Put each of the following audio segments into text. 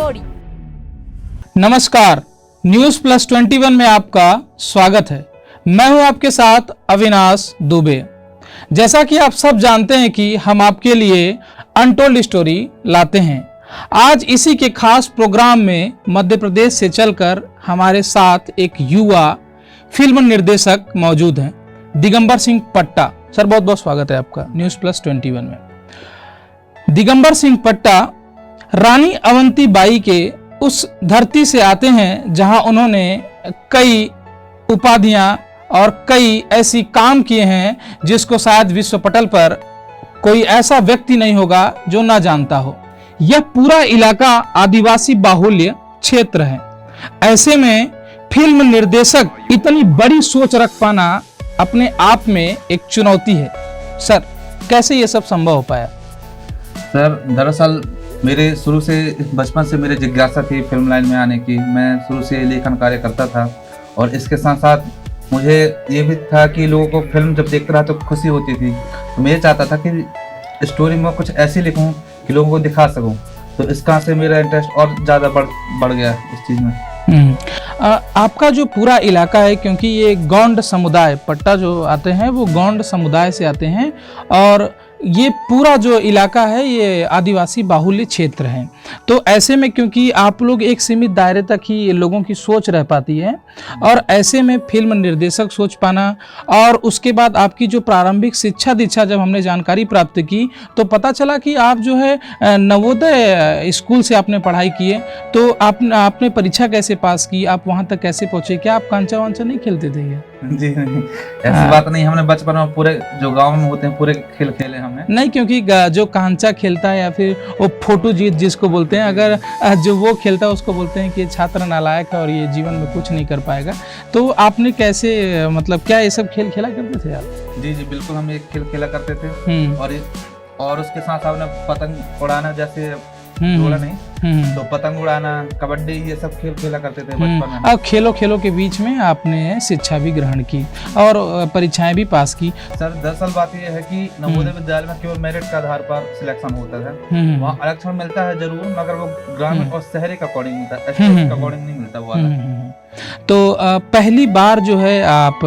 Story. नमस्कार, news plus 21 में आपका स्वागत है। मैं हूं आपके साथ अविनाश दुबे। जैसा कि आप सब जानते हैं कि हम आपके लिए अनटोल्ड स्टोरी लाते हैं। आज इसी के खास प्रोग्राम में मध्य प्रदेश से चलकर हमारे साथ एक युवा फिल्म निर्देशक मौजूद हैं, दिगंबर सिंह पट्टा। सर, बहुत बहुत स्वागत है आपका न्यूज प्लस 21 में। दिगंबर सिंह पट्टा रानी अवंती बाई के उस धरती से आते हैं जहां उन्होंने कई उपाधियां और कई ऐसी काम किए हैं जिसको शायद विश्व पटल पर कोई ऐसा व्यक्ति नहीं होगा जो ना जानता हो। यह पूरा इलाका आदिवासी बाहुल्य क्षेत्र है। ऐसे में फिल्म निर्देशक इतनी बड़ी सोच रख पाना अपने आप में एक चुनौती है। सर, कैसे ये सब संभव हो पाया? सर, दरअसल मेरे शुरू से बचपन से मेरी जिज्ञासा थी फिल्म लाइन में आने की। मैं शुरू से लेखन कार्य करता था और इसके साथ साथ मुझे ये भी था कि लोगों को फिल्म जब देखता रहा तो खुशी होती थी। तो मैं ये चाहता था कि स्टोरी में कुछ ऐसी लिखूं कि लोगों को दिखा सकूं। तो इसका से मेरा इंटरेस्ट और ज़्यादा बढ़ गया इस चीज़ में। आपका जो पूरा इलाका है, क्योंकि ये गौंड समुदाय, पट्टा जो आते हैं वो गौंड समुदाय से आते हैं और ये पूरा जो इलाका है ये आदिवासी बाहुल्य क्षेत्र है। तो ऐसे में क्योंकि आप लोग एक सीमित दायरे तक ही लोगों की सोच रह पाती है और ऐसे में फिल्म निर्देशक सोच पाना, और उसके बाद आपकी जो प्रारंभिक शिक्षा दीक्षा जब हमने जानकारी प्राप्त की तो पता चला कि आप जो है नवोदय स्कूल से आपने पढ़ाई किए। तो आपने परीक्षा कैसे पास की, आप वहाँ तक कैसे पहुँचे? क्या आप कांचा वांचा नहीं खेलते थे क्या? जी नहीं, ऐसी बात नहीं। हमने बचपन में पूरे जो गांव में होते हैं पूरे खेल खेले हमने। नहीं, क्योंकि जो कांचा खेलता है या फिर वो फोटो जीत जिसको बोलते हैं, अगर जो वो खेलता है उसको बोलते हैं कि छात्र नालायक है और ये जीवन में कुछ नहीं कर पाएगा। तो आपने कैसे, मतलब क्या ये सब खेल खेला करते थे आप? जी, बिल्कुल, हम एक खेल खेला करते थे। और उसके साथ आपने पतंग उड़ाना, जैसे उड़ा नहीं तो पतंग उड़ाना, कबड्डी, ये सब खेल खेला करते थे बचपन में। अब खेलों के बीच में आपने शिक्षा भी ग्रहण की और परीक्षाएं भी पास की। सर, दरअसल बात यह है कि नवोदय विद्यालय में केवल मेरिट के आधार पर सिलेक्शन होता है। वहाँ आरक्षण मिलता है जरूर, मगर वो ग्रामीण और शहरी का अकॉर्डिंग मिलता है, स्टेट का अकॉर्डिंग नहीं मिलता वो। तो पहली बार जो है आप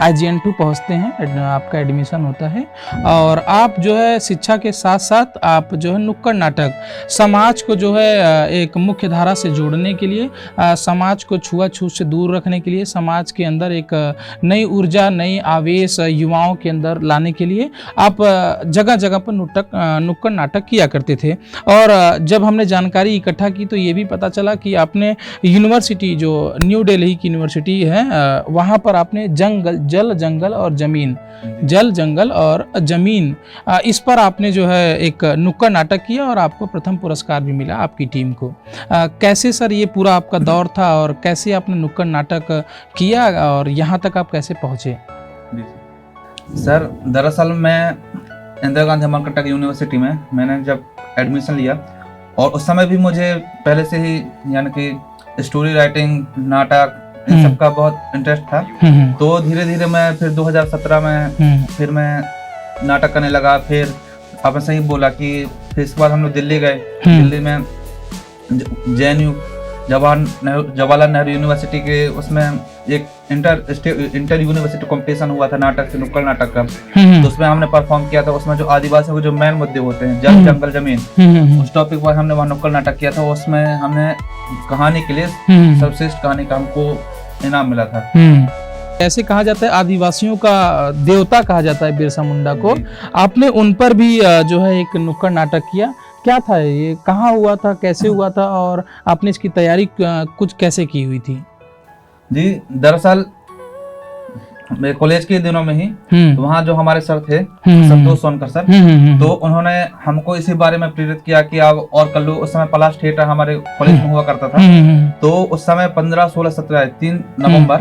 IGN2 पहुंचते हैं, आपका एडमिशन होता है और आप जो है शिक्षा के साथ साथ आप जो है नुक्कड़ नाटक, समाज को जो है एक मुख्य धारा से जोड़ने के लिए, समाज को छुआछूत से दूर रखने के लिए, समाज के अंदर एक नई ऊर्जा, नई आवेश युवाओं के अंदर लाने के लिए आप जगह जगह पर नुक्कड़ नाटक किया करते थे। और जब हमने जानकारी इकट्ठा की तो ये भी पता चला कि आपने यूनिवर्सिटी, जो न्यू दिल्ली की यूनिवर्सिटी है, वहाँ पर आपने जल जंगल और जमीन, इस पर आपने जो है एक नुक्कड़ नाटक किया और आपको प्रथम पुरस्कार भी मिला आपकी टीम को। कैसे सर ये पूरा आपका दौर था और कैसे आपने नुक्कड़ नाटक किया और यहाँ तक आप कैसे पहुँचे? सर, दरअसल मैं इंदिरा गांधी अमरकंटक यूनिवर्सिटी में मैंने जब एडमिशन लिया और उस समय भी मुझे पहले से ही यानी कि स्टोरी राइटिंग, नाटक, इन सब का बहुत इंटरेस्ट था। तो धीरे धीरे मैं फिर 2017 में फिर मैं नाटक करने लगा। फिर आपने सही बोला कि फिर इसके बाद हम लोग दिल्ली गए। दिल्ली में JNU, जवाहरलाल नेहरू यूनिवर्सिटी के उसमें एक इंटर यूनिवर्सिटी कंपटीशन हुआ था नाटक से, नुक्कड़ नाटक का। तो उसमें हमने परफॉर्म किया था। उसमें जो आदिवासियों के जो मेन मुद्दे होते हैं, जल जंगल जमीन, उस टॉपिक पर हमने वहाँ नुक्कड़ नाटक किया था। उसमें हमने कहानी के लिए सर्वश्रेष्ठ कहानी का हमको इनाम मिला था। ऐसे कहा जाता है आदिवासियों का देवता कहा जाता है बिरसा मुंडा को। आपने उन पर भी जो है एक नुक्कड़ नाटक किया। क्या था ये, कहाँ हुआ था, कैसे हुआ था और आपने इसकी तैयारी कुछ कैसे की हुई थी? जी, दरअसल मेरे कॉलेज के दिनों में ही तो वहाँ जो हमारे सर थे, संतोष सोनकर सर, तो उन्होंने हमको इसी बारे में प्रेरित किया कि आप और कर लो। उस समय पलाश थिएटर हमारे कॉलेज में हुआ करता था। तो उस समय 15, 16, 17, 3 नवंबर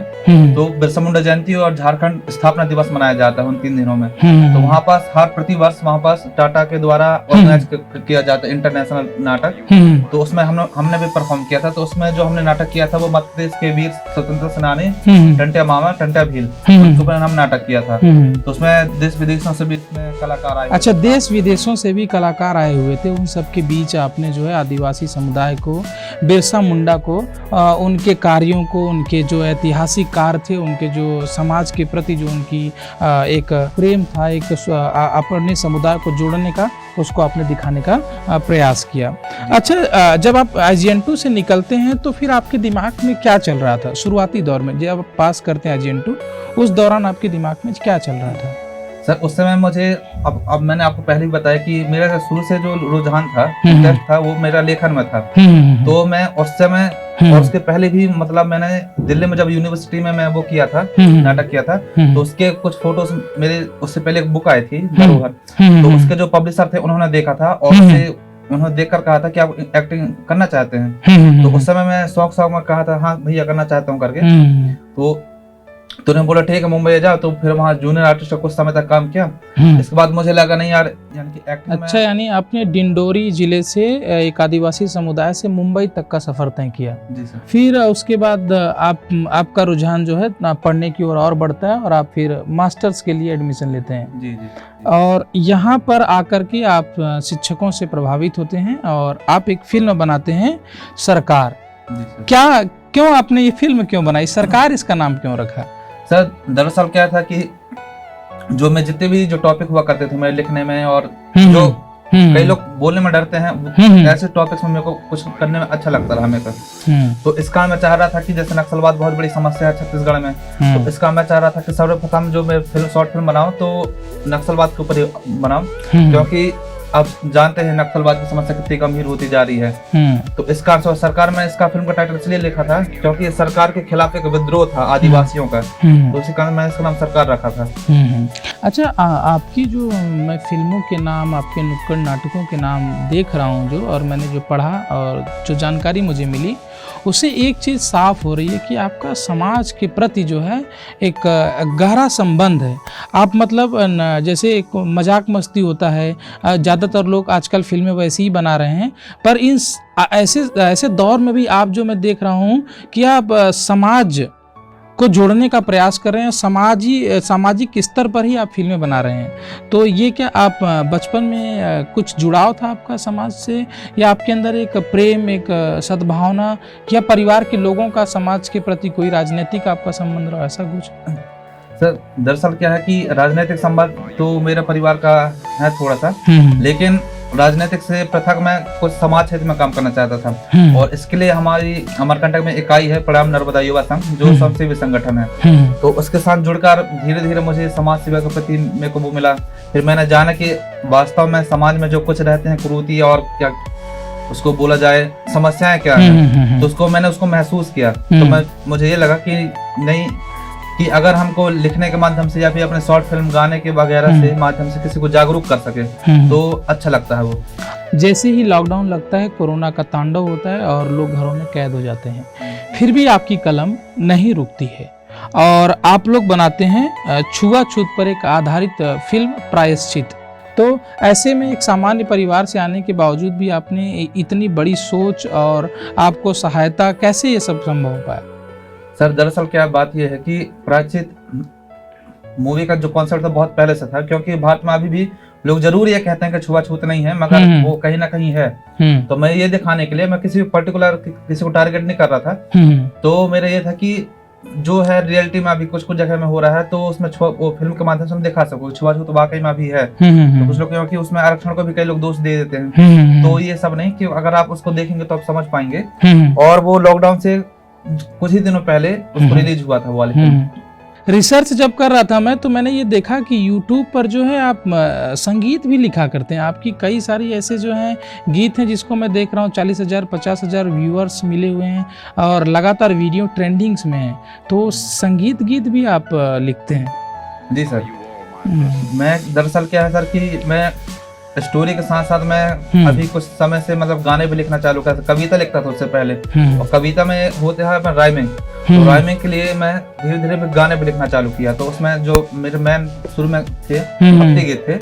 तो बिरसा मुंडा जयंती और झारखंड स्थापना दिवस मनाया जाता है उन 3 दिनों में। तो वहाँ पास हर प्रतिवर्ष वहाँ पास टाटा के द्वारा ऑर्गेनाइज किया जाता है इंटरनेशनल नाटक। तो उसमें हमने भी परफॉर्म किया था। तो उसमें जो हमने नाटक किया था वो मध्य प्रदेश के वीर स्वतंत्रता सेनानी टंट्या मामा, टंट्या भील, उनके ऊपर हम नाटक किया था। तो उसमें देश विदेशों से भी कलाकार आए। अच्छा, देश विदेशों से भी कलाकार आए हुए थे, उन सब के बीच आपने जो है आदिवासी समुदाय को, बिरसा मुंडा को, उनके कार्यों को, उनके जो ऐतिहासिक कार्य थे, उनके जो समाज के प्रति जो उनकी एक प्रेम था, एक अपने समुदाय को जोड़ने का, उसको आपने दिखाने का प्रयास किया। अच्छा, जब आप IGN2 से निकलते हैं तो फिर आपके दिमाग में क्या चल रहा था शुरुआती दौर में, जब आप पास करते हैं IGN2, उस दौरान आपके दिमाग में क्या चल रहा था? सर उस समय मुझे, अब मैंने आपको पहले भी बताया कि मेरा शुरू से जो रुझान था, इंटरेस्ट था, वो मेरा लेखन में था। तो मैं उस समय और उसके पहले भी, मतलब मैंने दिल्ली में जब यूनिवर्सिटी में मैं वो किया था, नाटक किया था, तो उसके कुछ फोटोज मेरे, उससे पहले एक बुक आई थी धरोहर, तो उसके जो पब्लिशर थे उन्होंने देखा था और उससे उन्होंने देखकर कहा था कि आप एक्टिंग करना चाहते हैं। तो उस समय मैं शौक में कहा था हाँ भैया करना चाहता हूँ करके। तो उन्होंने बोला ठीक है मुंबई जाओ। तो फिर वहाँ जूनियर आर्टिस्ट का कुछ समय तक काम किया। इसके बाद मुझे लगा नहीं यार, यानी कि एक्टिंग। अच्छा, यानी आपने डिंडोरी जिले से एक आदिवासी समुदाय से मुंबई तक का सफर तय किया। जी सर। फिर उसके बाद आपका रुझान जो है पढ़ने की ओर और बढ़ता है और आप फिर मास्टर्स के लिए एडमिशन लेते हैं। जी। और यहाँ पर आकर के आप शिक्षकों से प्रभावित होते हैं और आप एक फिल्म बनाते हैं सरकार। क्यों आपने ये फिल्म क्यों बनाई, सरकार इसका नाम क्यों रखा? सर दरअसल क्या था कि जो मैं जितने भी जो टॉपिक हुआ करते थे मेरे लिखने में, और जो कई लोग बोलने में डरते हैं, ऐसे टॉपिक्स में मेरे को कुछ करने में अच्छा लगता रहा मेरे को। तो इसका मैं चाह रहा था कि जैसे नक्सलवाद बहुत बड़ी समस्या है छत्तीसगढ़ में, तो इसका मैं चाह रहा था कि सर्वप्रथम जो मैं शॉर्ट फिल्म बनाऊं तो नक्सलवाद के ऊपर ही बनाऊं, क्योंकि आप जानते हैं नक्सलवाद की समस्या कितनी गंभीर होती जा रही है। तो इस कारण से सरकार में इसका फिल्म का टाइटल इसलिए लिखा था क्योंकि सरकार के खिलाफ एक विद्रोह था आदिवासियों का, तो इसी कारण मैंने इसका नाम सरकार रखा था। अच्छा, आपकी जो मैं फिल्मों के नाम, आपके नुक्कड़ नाटकों के नाम देख रहा हूँ जो, और मैंने जो पढ़ा और जो जानकारी मुझे मिली, उससे एक चीज़ साफ हो रही है कि आपका समाज के प्रति जो है एक गहरा संबंध है। आप मतलब जैसे एक मजाक मस्ती होता है, ज़्यादातर लोग आजकल फिल्में वैसे ही बना रहे हैं, पर इन ऐसे दौर में भी आप जो मैं देख रहा हूँ कि आप समाज को जोड़ने का प्रयास कर रहे हैं, सामाजिक स्तर पर ही आप फिल्में बना रहे हैं। तो ये क्या आप बचपन में कुछ जुड़ाव था आपका समाज से, या आपके अंदर एक प्रेम, एक सद्भावना, या परिवार के लोगों का समाज के प्रति कोई राजनीतिक आपका संबंध रहा, ऐसा कुछ? सर दरअसल क्या है कि राजनीतिक संबंध तो मेरे परिवार का है थोड़ा सा, लेकिन राजनीतिक से पृथक मैं कुछ समाज क्षेत्र में काम करना चाहता था, और इसके लिए हमारी अमरकंटक में इकाई है प्रणाम नर्मदा युवा संघ, जो स्वयंसेवी संगठन है। तो उसके साथ जुड़कर धीरे धीरे मुझे समाज सेवा के प्रति मेरे को वो मिला। फिर मैंने जाना कि वास्तव में समाज में जो कुछ रहते हैं कुरीति और क्या उसको बोला जाए समस्याएं क्या है, तो उसको मैंने महसूस किया। तो मुझे ये लगा कि नहीं, कि अगर हमको लिखने के माध्यम से या फिर अपने शॉर्ट फिल्म गाने के वगैरह से माध्यम से किसी को जागरूक कर सके तो अच्छा लगता है वो। जैसे ही लॉकडाउन लगता है, कोरोना का तांडव होता है और लोग घरों में कैद हो जाते हैं, फिर भी आपकी कलम नहीं रुकती है और आप लोग बनाते हैं छुआछूत पर एक आधारित फिल्म प्रायश्चित। तो ऐसे में एक सामान्य परिवार से आने के बावजूद भी आपने इतनी बड़ी सोच और आपको सहायता, कैसे ये सब संभव हो पाया? सर दरअसल क्या बात यह है कि प्रायश्चित मूवी का जो कॉन्सेप्ट था बहुत पहले से था, क्योंकि भारत में अभी भी लोग जरूर ये कहते हैं कि छुआछूत नहीं है, मगर वो कहीं ना कहीं है। तो मैं ये दिखाने के लिए, मैं किसी पर्टिकुलर किसी को टारगेट नहीं कर रहा था। तो मेरा ये था कि जो है रियलिटी में अभी कुछ जगह में हो रहा है, तो उसमें वो फिल्म के माध्यम से हम दिखा सको छुआछूत वाकई में अभी है। तो कुछ लोग क्योंकि उसमें आरक्षण को भी कई लोग दोष दे देते हैं, तो ये सब नहीं, कि अगर आप उसको देखेंगे तो आप समझ पाएंगे। और वो लॉकडाउन से कुछ ही दिनों पहले उसको रिलीज हुआ था वो वाली फिल्म। रिसर्च जब कर रहा था मैं, तो मैंने ये देखा कि YouTube पर जो है आप संगीत भी लिखा करते हैं। आपकी कई सारी ऐसे जो हैं गीत हैं जिसको मैं देख रहा हूँ 40,000 50,000 व्यूअर्स मिले हुए हैं और लगातार वीडियो ट्रेंडिंग्स में है। तो संगीत गीत भी आप लिखते हैं? जी सर। मैं दरअसल क्या है सर कि मैं स्टोरी के साथ साथ मैं अभी कुछ समय से मतलब गाने भी लिखना चालू किया था। कविता लिखता था उससे पहले, और कविता में होते हैं मैं राइमिंग, तो राइमिंग के लिए मैं धीरे धीरे गाने भी लिखना चालू किया। तो उसमें जो मेरे मैन शुरू में थे भक्ति गीत थे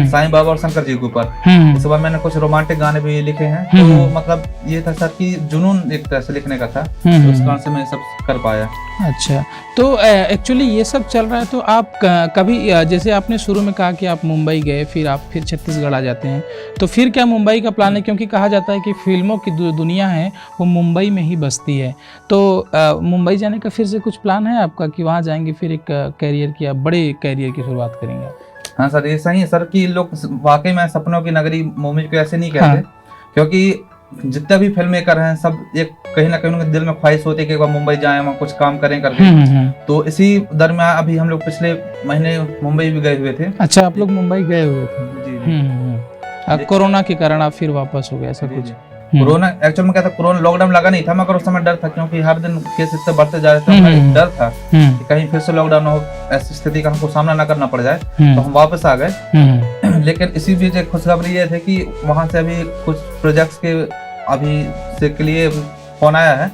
साईं बाबा और शंकर जी के ऊपर। इस बार मैंने कुछ रोमांटिक गाने भी लिखे हैं। तो मतलब ये था सर कि जुनून एक तरह से लिखने का था, तो उस कारण से मैं सब कर पाया। अच्छा, तो एक्चुअली ये सब चल रहा है तो आप कभी जैसे आपने शुरू में कहा कि आप मुंबई गए, फिर आप फिर छत्तीसगढ़ आ जाते हैं, तो फिर क्या मुंबई का प्लान है? क्योंकि कहा जाता है कि फिल्मों की दुनिया है वो मुंबई में ही बसती है, तो मुंबई जाने का फिर से कुछ प्लान है आपका कि वहाँ जाएंगे फिर एक कैरियर की, आप बड़े कैरियर की शुरुआत करेंगे? हाँ सर, ये सही है सर कि लोग वाकई में सपनों की नगरी मूवीज को ऐसे नहीं कहते। हाँ। क्योंकि जितने भी फिल्म मेकर हैं सब एक कहीं ना कहीं उनके दिल में ख्वाहिश होती है कि एक बार मुंबई जाएं, वहाँ कुछ काम करें करके। तो इसी दरमियान अभी हम लोग पिछले महीने मुंबई भी गए हुए थे। अच्छा, आप लोग मुंबई गए हुए थे? जी कोरोना के कारण आप फिर वापस हो गए, ऐसा कुछ? कोरोना एक्चुअल में क्या था, कोरोना लॉकडाउन लगा नहीं था, मगर उस समय डर था क्योंकि हर दिन केस इतने बढ़ते जा रहे थे। हमें डर था कि कहीं फिर से लॉकडाउन हो, ऐसी स्थिति का हमको सामना ना करना पड़ जाए, तो हम वापस आ गए। लेकिन इसी बीच एक खुशखबरी ये थी कि वहां से अभी कुछ प्रोजेक्ट्स के अभी से के लिए फोन आया है,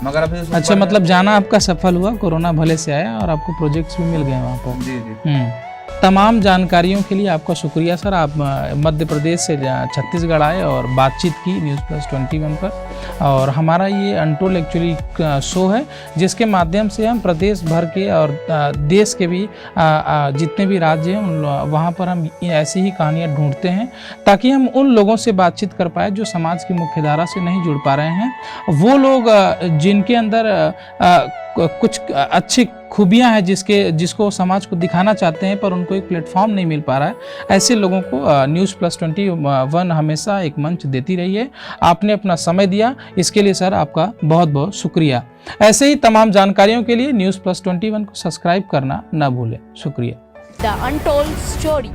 मगर अभी अच्छा, मतलब जाना आपका सफल हुआ, कोरोना भले से आया और आपको प्रोजेक्ट्स भी मिल गए वहाँ पर? जी जी। तमाम जानकारियों के लिए आपका शुक्रिया सर। आप मध्य प्रदेश से छत्तीसगढ़ आए और बातचीत की News+21 पर। और हमारा ये अनटोल्ड एक्चुअली शो है जिसके माध्यम से हम प्रदेश भर के और देश के भी जितने भी राज्य हैं वहाँ पर हम ऐसी ही कहानियाँ ढूंढते हैं ताकि हम उन लोगों से बातचीत कर पाए जो समाज की मुख्य धारा से नहीं जुड़ पा रहे हैं। वो लोग जिनके अंदर कुछ अच्छी खूबियां हैं जिसको समाज को दिखाना चाहते हैं पर उनको एक प्लेटफॉर्म नहीं मिल पा रहा है, ऐसे लोगों को News+21 हमेशा एक मंच देती रही है। आपने अपना समय दिया, इसके लिए सर आपका बहुत बहुत शुक्रिया। ऐसे ही तमाम जानकारियों के लिए News+21 को सब्सक्राइब करना ना भूलें। शुक्रिया। The untold story.